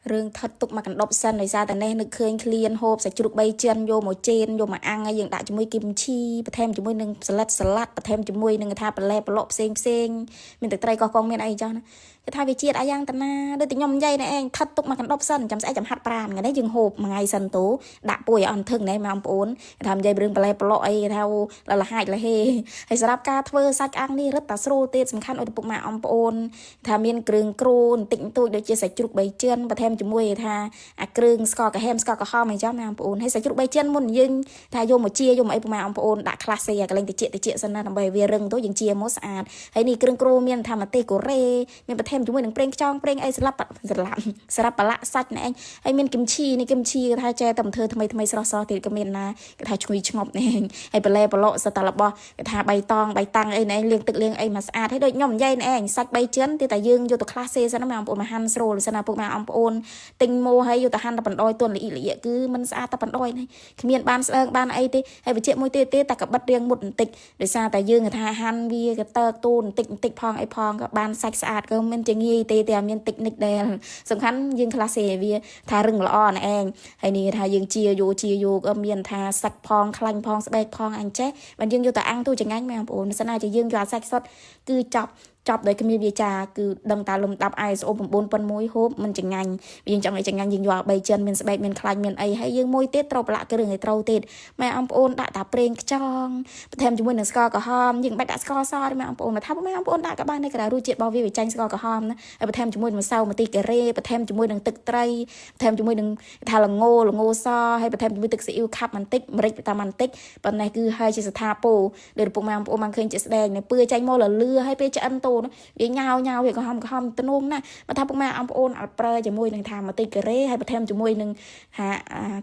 rương thật tục mà cần đọc sân rồi ra tại nên được khơi clean hộp sẽ chụp bay chân vô một trên vô mà ăn ấy dựng đại cho môi kim chi thêm cho môi nâng salad thêm cho môi nâng tha lẹp lộp xinh xinh mình tự tay có con miền ấy cho nó cái thay vì chia ai giang tận na đưa tiếng nhom dây này anh thật tục mà cần đọc sân chấm sẽ chấm hạt pran cái đấy dừng hộp mà ngày sân tố đã bùi ăn thương này mà ông ổn tham dây rương lẹp lội theo là hai là hayสำหรับการធ្វើសាច់អាំងនេះរឹតតែស្រួលទៀតសំខាន់ឲ្យពុកម៉ែអំប្អូនថាមានគ្រឿងគ្រូបន្តិចបន្តួចដូចជាសាច់ជ្រូកបីចិនបន្ថែមជាមួយថាអាគ្រឿងស្ករកាហែមស្ករក្រហមអីចឹងណាអំប្អូនហើយសាច់ជ្រូកបីចិនមុនយើងថាយកមកជាយកមកអីពុកម៉ែអំប្អូនដាក់ខ្លះសេកន្លែងតិចសិនណាដើម្បីវារឹងទៅយើងជាមកស្អាតហើយនេះគ្រឿងគ្រូមានថាម្ទេសកូរ៉េមានបន្ថែមជាមួយនឹងប្រេងខ្យងប្រេងអីស្រាប់ប្រឡាក់សាច់ណែឯងហើយមានគឹមឈីនេះគឹមឈីថាចែតំធ្វើថ្មីស្រស់ទៀតក៏មានណាគេថាឈ្ងុយឆ្ងប់ណែហើយបន្លែប្រឡក់សតរបស់គេថាបៃតាំងអីណែលាងទឹកលាងអីមកស្អាតហើយដូចខ្ញុំនិយាយណែឯងសាច់បីចិនទៀតតែយើងយកទៅខ្លះសេសិនណាបងប្អូនមកហាន់ស្រួលសិនណាពុកម៉ែអំប្អូនទិញម៉ូហើយយកទៅហាន់តែបណ្ដោយទន់ល្អិតគឺมันស្អាតតែបណ្ដោយនេះគ្មានបានស្ដើងបានអីទេហើយវិជ្ជាមួយទៀតតែក៏បិទរៀងមុតបន្តិចដោយសារតែយើងថាហាន់វាក៏តើកទូនបន្តិចផងអីផងក៏បានសាច់ស្អាតក៏មិនជាងាយទេតែមានតិចនិចដែលសំខាន់យើងខ្លះសេវាថារឹងល្អណែឯងហើយនេះថាយើងជាយោក៏មានថាសាច់ផងខ្លាញ់ផងស្បែកផងអញចេះបើយើងយកទៅអាំងទូចងាញ់មែនបងប្អូនមិនស្នាជាយើងយកសាច់សុតគឺចប់ដោយគ្មានវាចាគឺដឹងតាលំដាប់ ISO 9001ហូបមិនចងាញ់យើងចង់ឲ្យចងាញ់យើងយក3ចិនមានស្បែកមានខ្លាញ់មានអីហើយយើងមួយទៀតត្រូវប្រឡាក់គ្រឿងឲ្យត្រូវទៀតម៉ែអំប្អូនដាក់តាប្រេងខ្យងបន្ថែមជាមួយនឹងស្ករក្រហមយើងបាច់ដាក់ស្ករសទេម៉ែអំប្អូនមកថាម៉ែអំប្អូនដាក់ក៏បានដែរក៏រសជាតិរបស់វាចាញ់ស្ករក្រហមណាហើយបន្ថែមជាមួយនឹងម្សៅម្ទេសការ៉េបន្ថែមជាមួយនឹងទឹកត្រីបន្ថែមជាមួយនឹងថាល្ងសហើយបន្ថែមជាមួយទឹកស៊ីអ៊ីវខាប់បន្តិចម្រេចតាមបន្តិចប៉ុណ្ណេះគឺហើយជាស្ថាពរដែលពុកម៉ែអំប្អូនបានឃើញជាស្ដែងនៅពឿចាញ់មកលឺហើយពេលឆ្អិនតូនវាញ៉ាវវាក្រហមទំនងណាបើថាពុកម៉ែអំប្អូនអត់ប្រើជាមួយនឹងថាម្ទេសការ៉េហើយបន្ថែមជាមួយនឹងថា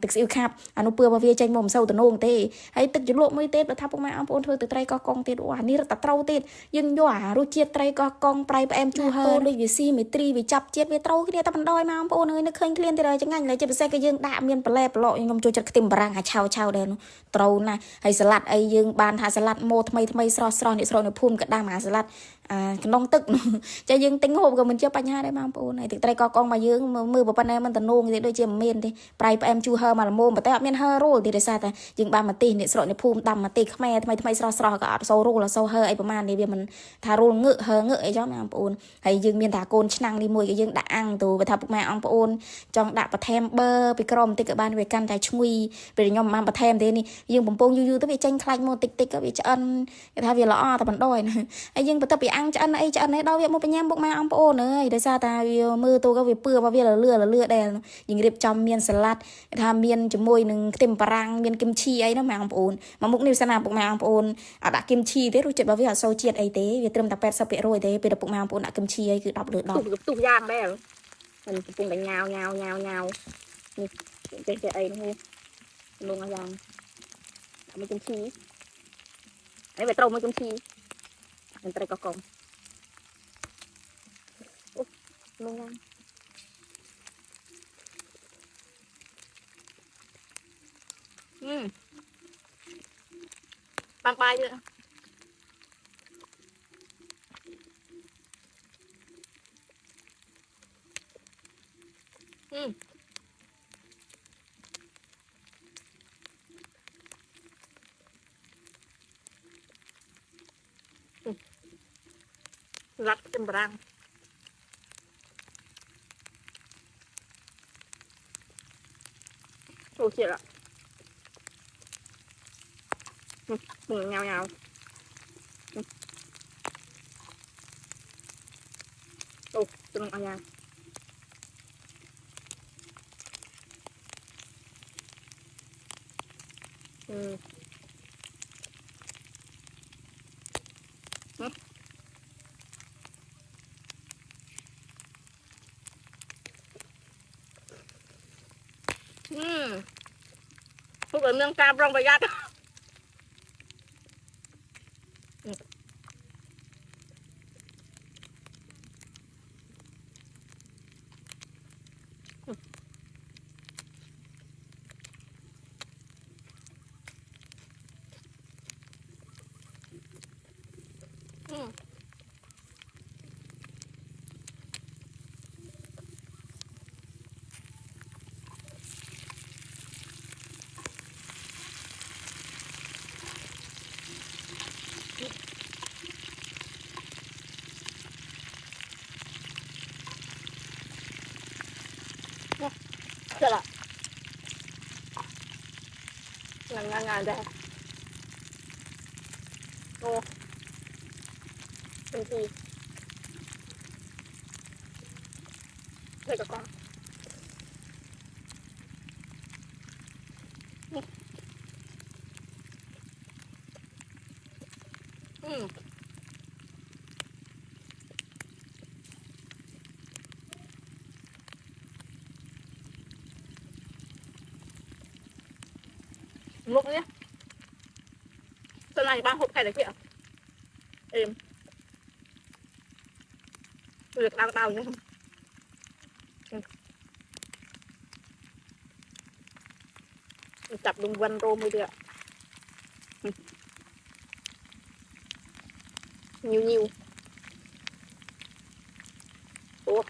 ទឹកស៊ីអ៊ីវខាប់អានោះពឿរបស់វាចេញមកមិនសូវទំនងទេហើយទឹកជ្រលក់មួយទៀតបើថាពុកម៉ែអំប្អូនធ្វើទឹកត្រីកោះកងទៀតអូអានេះរត់តែត្រូវទៀតយើងយកអារសជាតិត្រីកោះកងប្រៃផ្អែមជូរហើរដូចវាស៊ីមេត្រីវាចាប់ជាតិវាត្រូវគ្នាតែបណ្ដោយមកអំប្អូនអើយនឹកឃើញឃ្លានទៀតហើយចងាញ់ឡើយជាពិសេសក៏យើងដាក់មានបន្លែប្រឡកខ្ញុំចូលចិត្តខ្ទឹមបារាំងអាឆៅដែរនោះត្រូវណាស់ហើយសាឡាត់អីយើងបានថាសាឡាត់ម៉ូថ្មីស្រស់នេះស្រស់នៅភូមិក៏ដាំអាសាឡាត់ក្នុងទឹកចាយើងទិញហូបក៏មិនជាបញ្ហាដែរបងប្អូនហើយទឹកត្រីកកងមកយើងមើលប៉ុណ្ណេះមិនតំណងទេដូចជាមិនមានទេប្រៃផ្អែមជូរហើមកល្មមប៉ុន្តែអត់មានហើរ៉ូលទេដោយសារតែយើងបានម្ទេសនេះស្រកនៅភូមិដាំម្ទេសខ្មែរថ្មីស្រស់ក៏អត់សូរ៉ូលសូហើអីប្រហែលនេះវាមិនថារ៉ូលងើកហើងើកអីចឹងបងប្អូនហើយយើងមានថាកូនឆ្នាំងនេះមួយក៏យើងដាក់អាំងទៅបើថាពុកម៉ែអង្គប្អូនចង់ដាក់បន្ថែមប៊ឺពីក្រមបន្តិចក៏បានវាកាន់តែឈ្ងុយពេលខ្ញុំបានបន្ថែមទេនេះយើងបំពងយូរទៅវាចេញខ្លាច់មកតិចក៏វាឆ្អិនគេថាវាល្អតែបណ្ដោយហើយយើងបន្ទាប់ពីអាំងឆ្អិនអីដល់វាមកបញ្ញាពុកម៉ែអង្គប្អូនអើយដោយសារតែវាមើលទៅក៏វាពឿរបស់វាលឿដែរយើងរៀបចំមានសាឡាត់ថាមានជាមួយនឹងខ្ទឹមបារាំងមានគឹមឈីអីណាម៉ែអង្គប្អូនមកមុខនេះសិនណាពុកម៉ែអង្គប្អូនអត់ដាក់គឹមឈីទេរសជាតិរបស់វាអត់សូវជាតិអីទេវាត្រឹមតែ80%ទេពេលពុកម៉ែអង្គប្អូនដាក់គឹមឈីអីគឺ10លើ10ទុះយ៉ាងដែរមិនកំពុងតែញ៉ាវនេះទេអីនោះលងយ៉ាងដាក់មួយគឹមឈីហើយវាត្រូវមួយគឹមឈីមិនត្រីកកងលងបាំងបាយទៀតឡាត់ខ្ទឹមបារាំងអូchết ạ nhào ô tôi ăn nhào phúc ở nương cam rong và gắt Được ạ. Ngàn đây. Ô. Bình thì. Đây cả con. Lúc nhé. Sau này 3 hộp khai đấy kìa. Êm. Việc đau nhé. Chặt đúng vân rô mới được. Nhiều. Ủa.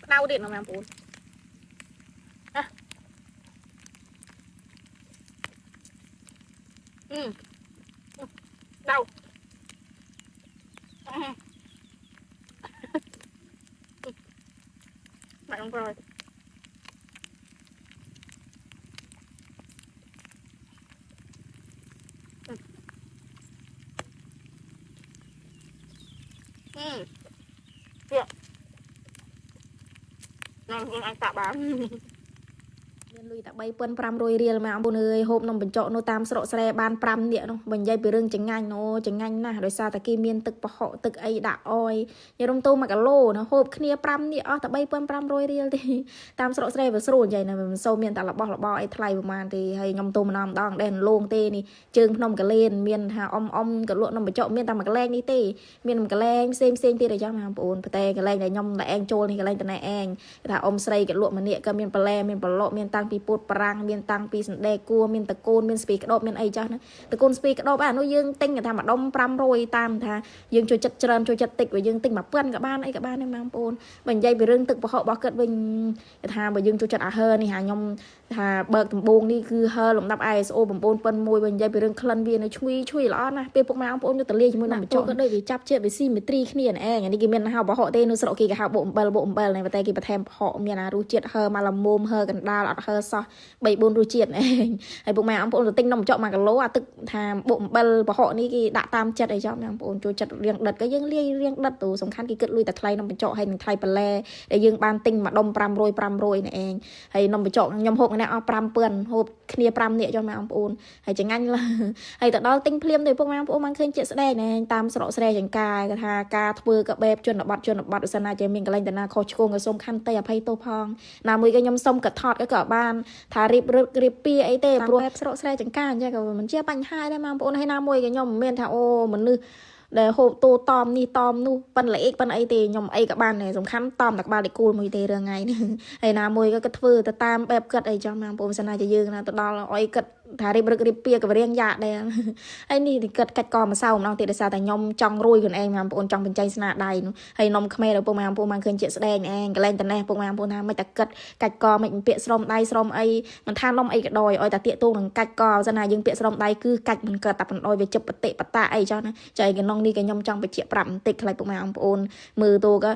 Đau điện nào mà em bốn. Đau. Mày không rồi. Được. Anh tạo bán. មានលុយតែ3500រៀលមកបងអើយហូបនំបញ្ចុកនៅតាមស្រុកស្រែបាន5នាក់នោះបើនិយាយពីរឿងចងាញ់ណូចងាញ់ណាស់ដោយសារតែគេមានទឹកប្រហុកទឹកអីដាក់អយញ៉ាំទូ1គីឡូណាហូបគ្នា5នាក់អស់តែ3500រៀលទេតាមស្រុកស្រែវាស្រួលនិយាយណាមិនសូវមានតែរបស់របរអីថ្លៃប្រហែលទេហើយខ្ញុំទូម្ដងដែរលងទេនេះជើងភ្នំកលែនមានថាអ៊ំក៏លក់នំបញ្ចុកមានតែមួយកន្លែងនេះទេមានមួយកន្លែងផ្សេងទៀតឲ្យចាំបងប្អូនប្រតែកន្លែងដែលខ្ញុំតែឯងចូលនេះកន្លែងតណែឯងគេថាអ៊ំស្រីក៏លក់ម្នាក់ក៏មានបន្លែមានប្រឡក់មានតាំងពីពោតប្រាំងមានតាំងពីសណ្ដែកគួរមានតកូនមានស្ពីក្តោបមានអីចាស់ណាតកូនស្ពីក្តោបអានោះយើងទិញគេថាម្ដុំ500តាមថាយើងចូលចិត្តច្រើនចូលចិត្តតិចបើយើងទិញ1000ក៏បានអីក៏បានដែរបងប្អូនបើនិយាយពីរឿងទឹកប្រហុករបស់គាត់វិញគេថាបើយើងចូលចិត្តអាហើនេះហាខ្ញុំថាបើកដំបូងនេះគឺហើលំដាប់ ISO 9001បើនិយាយពីរឿងក្លិនវានៅឈ្ងុយល្អណាស់ពេលពុកម៉ែបងប្អូនយកទៅលាយជាមួយនំបញ្ចុកក៏ដូចវាចាប់ជាតិវាស៊ីមេត្រីគ្នាឯងអានេះគេមានហៅប្រហុកទេនៅស្រុកគេគេហៅបុកអំបិលនេះតែគេបន្ថែមប្រហុកមានអារសជាតិហើមកល្មមហើកណ្ដាលអត់ហើសោះ3-4រសជាតិឯងហើយពុកម៉ែបងប្អូនទៅទិញនំបញ្ចុក1គីឡូអាទឹកថាបុកអំបិលប្រហុកនេះគេដាក់តាមចិត្តអីចាំបងប្អូនចូលចិត្តរៀងដិតក៏យើងលាយរៀងដិតទៅសំខាន់គេគិតលុយតែថ្លៃនំបញ្ចុកហើយនឹងថ្លៃបន្លែដែលយើងបានទិញម្ដុំ500នេះឯងហើយនំបញ្ចុកខ្ញុំហូបម្នាក់អស់5000ហូបគ្នា5នាក់ចុះបងប្អូនហើយចងាញ់ហើយទៅដល់ទិញភ្លាមទៅពុកម៉ែបងប្អូនបានឃើញជាក់ស្ដែងណែតាមស្រុកស្រែចង្ការគេថាការធ្វើក៏បែបជនបទឧស្សាហ៍ជាមានកន្លែងតាណាខុសឆ្គងក៏សូមខន្តីអភ័យទោសផងណាមួយក៏ខ្ញុំសុំកថតក៏បានថារៀបពីអីទេព្រោះបែបស្រុកស្រែចង្ការអញ្ចឹងក៏មិនជាបញ្ហាដែរបងប្អូនហើយណាមួយក៏ខ្ញុំមិនមែនថាអូមនុស្សដែលហូបតូតមនេះតមនោះប៉ិនល្អិកប៉ិនអីទេខ្ញុំអីក៏បានដែរសំខាន់តមតែក្បាលដេកគូលមួយទេរឿងថ្ងៃនេះហើយណាមួយក៏ធ្វើទៅតាមបែបគិតអីចឹងបងប្អូនសិនណាជាយើងណាទៅដល់អីគិតថារៀបពីក៏រៀងយ៉ាដែរហើយនេះគិតកាច់កម្សៅម្ដងទៀតដោយសារតែខ្ញុំចង់រួយខ្លួនឯងបងប្អូនចង់បញ្ចេញស្នាដៃនោះហើយនំខ្មែរដល់ពុកម៉ែបងប្អូនបានឃើញជាស្ដែងឯងកន្លែងតនេះពុកម៉ែបងប្អូនថាមិនតែគិតកាច់កមិនពាក្យស្រោមដៃស្រោមអីមិនថានំអីក៏ដោយឲ្យតែតាកតួនឹងកាច់កសិនណាយើងពាក្យស្រោមដៃគឺកាច់មិនកើតតែបណ្ដោយវាជិបបតិបតាអីចឹងណាចៃកណ្ណងនេះក៏ខ្ញុំចង់បញ្ជាក់ប្រាប់បន្តិចខ្លះពុកម៉ែបងប្អូនមើលតូក៏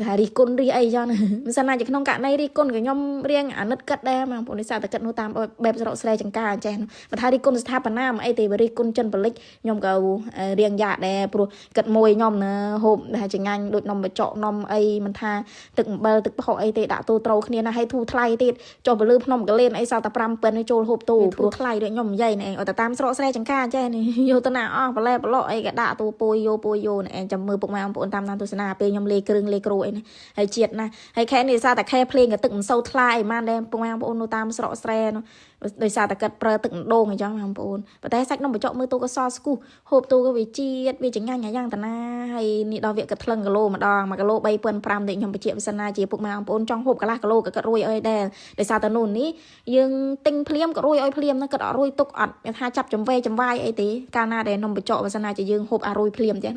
ថារីគុណរីអីចឹងមិនសិនណាជាក្នុងករណីរីគុណក៏ខ្ញុំរៀងអាណិតគិតដែរបងប្អូននេះសារតែគិតនោះតាមបែបស្រុកស្រែចង្ការអញ្ចឹងបើថារីគុណស្ថាបនាមិនអីទេរីគុណចិនប៉លិចខ្ញុំក៏រៀងយ៉ាដែរព្រោះគិតមួយខ្ញុំណាហូបថាចងាញ់ដូចនំបញ្ចុកនំអីមិនថាទឹកអំបិលទឹកប្រហុកអីទេដាក់ទូត្រូវគ្នាណាឲ្យធូរថ្លៃទៀតចុះពលឺភ្នំកលែនអីសល់តែ5000ចូលហូបទូព្រោះថ្លៃដូចខ្ញុំនិយាយនេះឲ្យតែតាមស្រុកស្រែចង្ការអញ្ចឹងយកទៅណាអស់បន្លែប្រឡក់អីក៏ដាក់ទូពួយយោនេះឯងចាំមើលពុកម៉ែបងប្អូនតាមទស្សនាពេលខ្ញុំលេគ្រឿងលេគ្រូអីណាហើយជាតិណាហើយខែនេះសារតែខែភ្លេងក៏ទឹកមិនសូវថ្លៃហ្មងដែរពុកម៉ែបងប្អូននៅតាមស្រុកស្រែនោះដោយសារតែកាត់ប្រើទឹកដងអញ្ចឹងបងប្អូនប៉ុន្តែសាច់នំបញ្ចុកមើលទូក៏សស្គូហូបទូក៏វាជាតិវាចងាញ់យ៉ាងតាណាហើយនេះដល់វាក៏ថ្លឹងគីឡូម្ដង1គីឡូ3500ទេខ្ញុំបញ្ជាក់វិសាណាជាពុកម៉ែបងប្អូនចង់ហូបកន្លះគីឡូក៏កាត់រួយអីដែរដោយសារតែនោះនេះយើងទិញភ្លាមក៏រួយអីភ្លាមណាកាត់អត់រួយទុកអត់ថាចាប់ចំវាយអីទេកាលណាដែលនំបញ្ចុកវិសាណាជាយើងហូបអារួយភ្លាមចឹង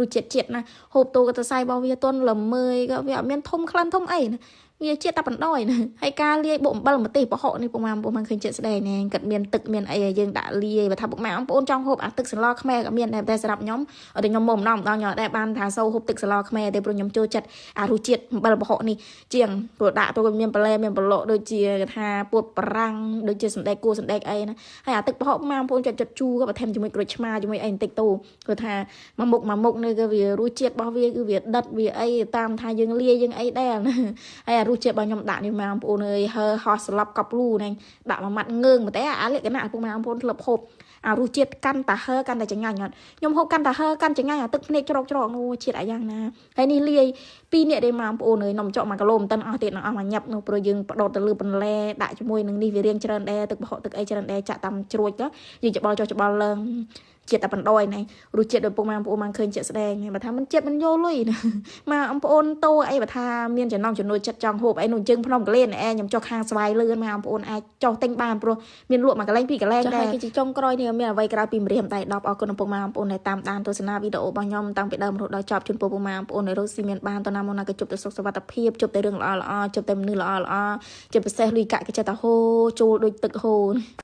រសជាតិណាហូបទូក៏ទៅសាយរបស់វាទន់ល្មើយក៏វាអត់មានធំក្លិនធំអីណា វាជាតែបណ្ដោយណាហើយការលាយបុកអំបិលម្ទេសប្រហុកនេះពុកម៉ែបងប្អូនឃើញចិត្តស្ដែងណែកាត់មានទឹកមានអីឲ្យយើងដាក់លាយបើថាពុកម៉ែបងប្អូនចង់ហូបអាទឹកសឡខ្មែរក៏មានដែរតែសម្រាប់ខ្ញុំអត់ខ្ញុំមកម្ដងខ្ញុំដែរបានថាសូវហូបទឹកសឡខ្មែរទេព្រោះខ្ញុំចូលចិត្តអារសជាតិអំបិលប្រហុកនេះជាងព្រោះដាក់ទៅមានបន្លែមានប្រឡកដូចជាថាពួតបារាំងដូចជាសណ្ដែកគួរសណ្ដែកអីណាហើយអាទឹកប្រហុកម៉ែបងប្អូនចិត្តជូរក៏បន្ថែមជាមួយក្រូចឆ្មាជាមួយអីបន្តិចទៅគឺថាមួយមុខនេះគឺវារសជាតិរបស់វាគឺវាដិតវាអីតាមថាយើងលាយយើងអីដែរណាហើយអារសជាតិរបស់ខ្ញុំដាក់នេះម៉ែបងប្អូនអើយហើហោះស្លាប់កប់លូហ្នឹងដាក់មួយម៉ាត់ងើងតែអាលក្ខណៈពុកម៉ែបងប្អូនធ្លាប់ហូបអារសជាតិកាន់តែហើកាន់តែចង្អាញ់អត់ខ្ញុំហូបកាន់តែហើកាន់ចង្អាញ់អាទឹកភ្នែកច្រកនោះជាតិអាយ៉ាងណាហើយនេះលាយ2នាក់ទេម៉ែបងប្អូនអើយនំចក1គីឡូមិនតិនអស់ទៀតអស់មួយញ៉ាប់នោះព្រោះយើងបដោតទៅលើបន្លែដាក់ជាមួយនឹងនេះវារៀងច្រើនដែរទឹកប្រហុកទឹកអីច្រើនដែរចាក់តាមជ្រួចទៅយើងច្បល់ចុះច្បល់ឡើងជាតិតែបណ្ដោយហ្នឹងរសជាតិដោយពុកម៉ែបងប្អូនបានឃើញចិត្តស្ដែងបើថាមិនចិត្តមិនយកលុយណាម៉ែបងប្អូនតោអីបើថាមានចំណង់ចំណូលចិត្តចង់ហូបអីនោះជើងភ្នំកលែនខ្ញុំចុះខាងស្វាយលឿនម៉ែបងប្អូនអាចចុះទិញបានព្រោះមានលក់មួយកន្លែងពីរកន្លែងដែរគឺជាចុងក្រោយនេះមានអ្វីក្រៅពីម្រាមដៃ10អរគុណពុកម៉ែបងប្អូនដែលតាមដានទស្សនាវីដេអូរបស់ខ្ញុំតាំងពីដើមរហូតដល់ចប់ជូនពុកម៉ែបងប្អូនដែលរស់ស៊ីមានបានតណាមកណាក៏ជប់តែសុខសុវត្ថិភាពជប់តែរឿងល្អៗជប់តែមនុស្សល្អៗជាពិសេសលុយកាក់ក៏ចិត្តតែហូរចូលដូចទឹកហូរ